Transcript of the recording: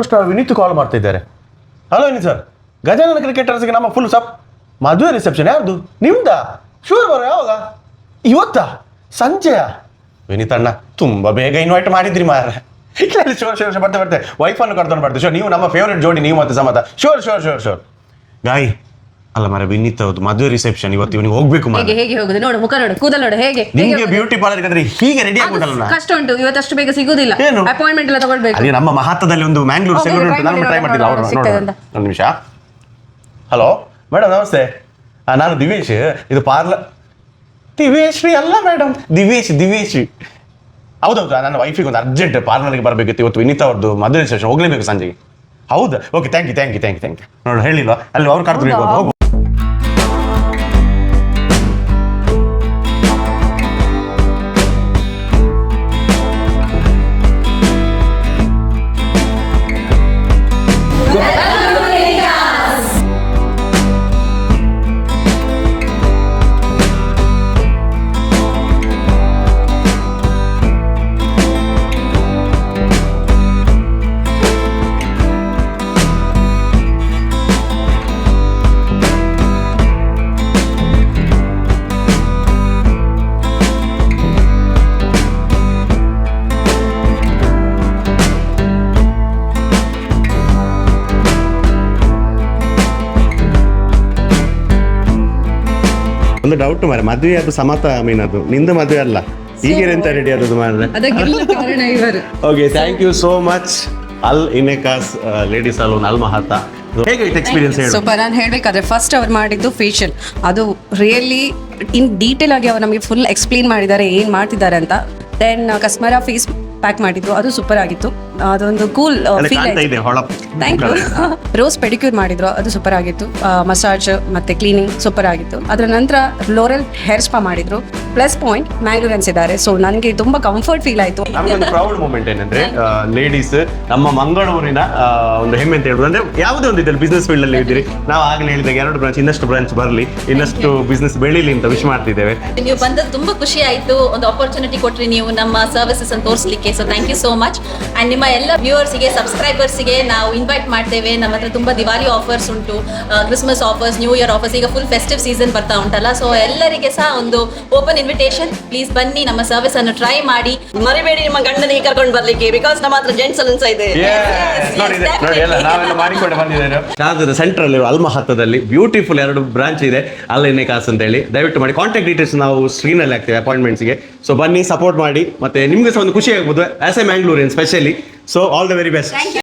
Star Vineet ಕಾಲ್ ಮಾಡ್ತಾ ಇದ್ದಾರೆ. Hello Vineet sir, Gajanana ಕ್ರಿಕೆಟರ್ಸ್ಗೆ ನಮ್ಮ ಫುಲ್ ಮದುವೆ ರಿಸೆಪ್ಷನ್ ಯಾರ್ದು? ನಿಮ್ದಾ? ಶೂರ್ ಬರೋ, ಯಾವಾಗ? ಇವತ್ತಾ ಸಂಜೆಯ? ವಿನೀತ್ ಅಣ್ಣ ತುಂಬ ಬೇಗ ಇನ್ವೈಟ್ ಮಾಡಿದ್ರಿ ಮಾರ್ರೆ. ಶೋರ್ ಬರ್ತೆ ವೈಫನ್ನು ಕರ್ಕೊಂಡು ಬರ್ತೀವಿ. ಶೋರ್, ನೀವು ನಮ್ಮ ಫೇವ್ರೆಟ್ ಜೋಡಿ, ನೀವು ಮತ್ತೆ ಸಮತ. ಶೋರ್ ಗಾಯ್ ಅಲ್ಲ ಮಾರ, ವಿನೀತ್ ಹೌದು ಮದುವೆ ರಿಸೆಪ್ಷನ್ ಇವತ್ತು, ಇವನಿಗೆ ಹೋಗ್ಬೇಕು ಮಾರ್ರೆ. ಹೇಗೆ ಹೋಗುದು ನೋಡು, ಮುಖ ನೋಡು, ಕೂದಲು ನೋಡು ಹೇಗೆ. ನಿಮಗೆ ಬ್ಯೂಟಿ ಪಾರ್ಲರ್ ಅಂದ್ರೆ ಹೀಗೆ ರೆಡಿ ಆಗ್ಬಿಟ್ಟಲ್ಲ. ಕಷ್ಟ ಉಂಟು, ಇವತ್ತಷ್ಟು ಬೇಗ ಸಿಗುದಿಲ್ಲ. ಏನು? ಅಪಾಯಿಂಟ್ಮೆಂಟ್ ಎಲ್ಲ ತಗೊಳ್ಬೇಕು. ಅದೇ ನಮ್ಮ ಮಹತ್ತದಲ್ಲಿ ಒಂದು ಮ್ಯಾಂಗ್ಳೂರ್ ಸೆಲ್ಯೂರ್ ಉಂಟು, ನಾನು ಟ್ರೈ ಮಾಡ್ತಿಲ್ಲ. ಅವರು ಒಂದು ನಿಮಿಷ. ಹಲೋ ಮೇಡಮ್, ನಮಸ್ತೆ. ನಾನು ದಿವೇಶ್. ಇದು ಪಾರ್ಲರ್ ದಿವೇಶ್ರೀ ಅಲ್ಲ ಮೇಡಮ್, ದಿವೇಶ್. ಹೌದೌದು, ನನ್ನ ವೈಫಿಗೆ ಒಂದು ಅರ್ಜೆಂಟ್ ಪಾರ್ಲರ್ಗೆ ಬರಬೇಕಿತ್ತು. ಇವತ್ತು ವಿನೀತ್ ಅವ್ರದ್ದು ಮದುವೆ ರಿಸೆಪ್ಷನ್, ಹೋಗ್ಲೇಬೇಕು ಸಂಜೆಗೆ. ಹೌದಾ? Okay, thank you. ನೋಡಿ ಹೇಳಿಲ್ವಾ, ಅಲ್ಲಿ ಅವ್ರು ಕರ್ದು ಹೋಗು. ಒಂದು ಡೌಟ್ ಮಾರೆ, ಮದುವೆ ಅದು ಸಮತ ಮೀನ್, ಅದು ನಿಂದು ಮದುವೆ ಅಲ್ಲ, ಹೀಗೆ ಎಂತ ರೆಡಿ ಆದದ್ದು ಮಾರ್ರೆ. Okay, thank you so much. ಅಲ್ ಇನೆಕಾಸ್ ಲೇಡೀಸ್ ಸಲೂನ್, ಅಲ್ ಮಹತ. ಹೇಗೆ ಎಕ್ಸ್ಪೀರಿಯನ್ಸ್ ಹೇಳಿ? ಸೂಪರ್. ನಾನು ಹೇಳಬೇಕಾದ್ರೆ ಫಸ್ಟ್ ಅವ್ರು ಮಾಡಿದ್ದು ಫೇಶಿಯಲ್, ಅದು ರಿಯಲಿ ಇನ್ ಡೀಟೇಲ್ ಆಗಿ ಅವ್ರು ನಮಗೆ ಫುಲ್ ಎಕ್ಸ್ಪ್ಲೇನ್ ಮಾಡಿದ್ದಾರೆ ಏನು ಮಾಡ್ತಿದ್ದಾರೆ ಅಂತ. ದೆನ್ ಕಸ್ಮರ ಫೇಸ್ ಪ್ಯಾಕ್ ಮಾಡಿದ್ದು, ಅದು ಸೂಪರ್ ಆಗಿತ್ತು. ಅದೊಂದು ಕೂಲ್ ಫೀಲ್ ಆಯಿತು. Thank you. ರೋಸ್ ಪೆಡಿಕ್ಯೂರ್ ಮಾಡಿದ್ರು, ಅದು ಸೂಪರ್ ಆಗಿತ್ತು. ಮಸಾಜ್ ಮತ್ತೆ ಕ್ಲೀನಿಂಗ್ ಸೂಪರ್ ಆಗಿತ್ತು. ಅದರ ನಂತರ ಲೋರೆಲ್ ಹೇರ್ ಸ್ಪಾ ಮಾಡಿದ್ರು. ಪ್ಲಸ್ ಪಾಯಿಂಟ್ ಮ್ಯಾಂಗ್ಳೂರನ್ಸ್ ಇದ್ದಾರೆ, ಸೊ ನನಗೆ ತುಂಬಾ ಕಂಫರ್ಟ್ ಫೀಲ್ ಆಯಿತು. ನಮಗೊಂದು ಪ್ರೌಡ್ ಮೂಮೆಂಟ್ ಏನಂದ್ರೆ, ಲೇಡೀಸ್ ನಮ್ಮ ಮಂಗಳೂರಿನ ಒಂದು ಹೆಮ್ಮೆ ಅಂತ ಹೇಳುದು. ಅಂದ್ರೆ ಯಾವುದೇ ಒಂದು ಇದ್ರಲ್ಲಿ ಬಿಸ್ನೆಸ್ ಫೀಲ್ಡ್ ಅಲ್ಲಿ ಇದ್ದೀರಿ, ನಾವು ಆಗಲೇ ಹೇಳಿದಾಗ 2 ಬ್ರಾಂಚ್, ಇನ್ನಷ್ಟು ಬ್ರಾಂಚ್ ಬರಲಿ, ಇನ್ನಷ್ಟು ಬಿಸ್ನೆಸ್ ಬೆಳೀಲಿ ಅಂತ ವಿಶ್ ಮಾಡ್ತಿದ್ದೇವೆ. ನೀವು ಬಂದದ್ದು ತುಂಬಾ ಖುಷಿ ಆಯ್ತು. ಒಂದು ಆಪರ್ಚುನಿಟಿ ಕೊಟ್ರಿ ನೀವು ನಮ್ಮ ಸರ್ವಿಸಸ್ ಅನ್ನು ತೋರಿಸಲಿಕ್ಕೆ. So thank you so much. And ನಿಮ್ಮ ಎಲ್ಲ ವ್ಯೂವರ್ಸ್ಗೆ, ಸಬ್ಸ್ಕ್ರೈಬರ್ಸ್ಗೆ ನಾವು ಇನ್ವೈಟ್ ಮಾಡ್ತೇವೆ. ನಮ್ಮ ಹತ್ರ ತುಂಬಾ ದಿವಾಲಿ ಆಫರ್ಸ್ ಉಂಟು, Christmas offers, new year offers, ಈಗ ಫುಲ್ ಫೆಸ್ಟಿವ್ ಸೀಸನ್ ಬರ್ತಾ ಉಂಟಲ್ಲ. ಸೊ ಎಲ್ಲರಿಗೆ ಸಹ ಒಂದು ಓಪನ್ ಇನ್ವಿಟೇಷನ್. ಪ್ಲೀಸ್ ಬನ್ನಿ, ನಮ್ಮ ಸರ್ವಿಸ್ ಅನ್ನು ಟ್ರೈ ಮಾಡಿ. ಮರಿಬೇಡಿ ನಿಮ್ಮ ಗಂಡನಿಗೆ ಕರ್ಕೊಂಡು ಬರ್ಲಿಕ್ಕೆ, ಬಿಕಾಸ್ ನಮ್ಮ ಹತ್ರ ಜೆಂಟ್ಸ್ ಸಲೂನ್ಸ್ ಇದೆ. ನಾವೆಲ್ಲ ಸೆಂಟ್ರಲ್ ಅಲ್ ಮಹತ್ತದಲ್ಲಿ ಬ್ಯೂಟಿಫುಲ್ 2 ಬ್ರಾಂಚ್ ಇದೆ, ಅಲ್ ಇನೆಕಾಸ್ ಅಂತ ಹೇಳಿ. ದಯವಿಟ್ಟು ಮಾಡಿ. ಕಾಂಟ್ಯಾಕ್ಟ್ ಡೀಟೇಲ್ಸ್ ನಾವು ಸ್ಕ್ರೀನಲ್ಲಿ ಹಾಕ್ತೇವೆ ಅಪಾಯಿಂಟ್ಮೆಂಟ್ಸ್ಗೆ. ಸೊ ಬನ್ನಿ, ಸಪೋರ್ಟ್ ಮಾಡಿ, ಮತ್ತೆ ನಿಮ್ಗೆ ಸಹ ಒಂದು ಖುಷಿ ಆಗ್ಬೋದು as A Mangalorean specially. So all the very best.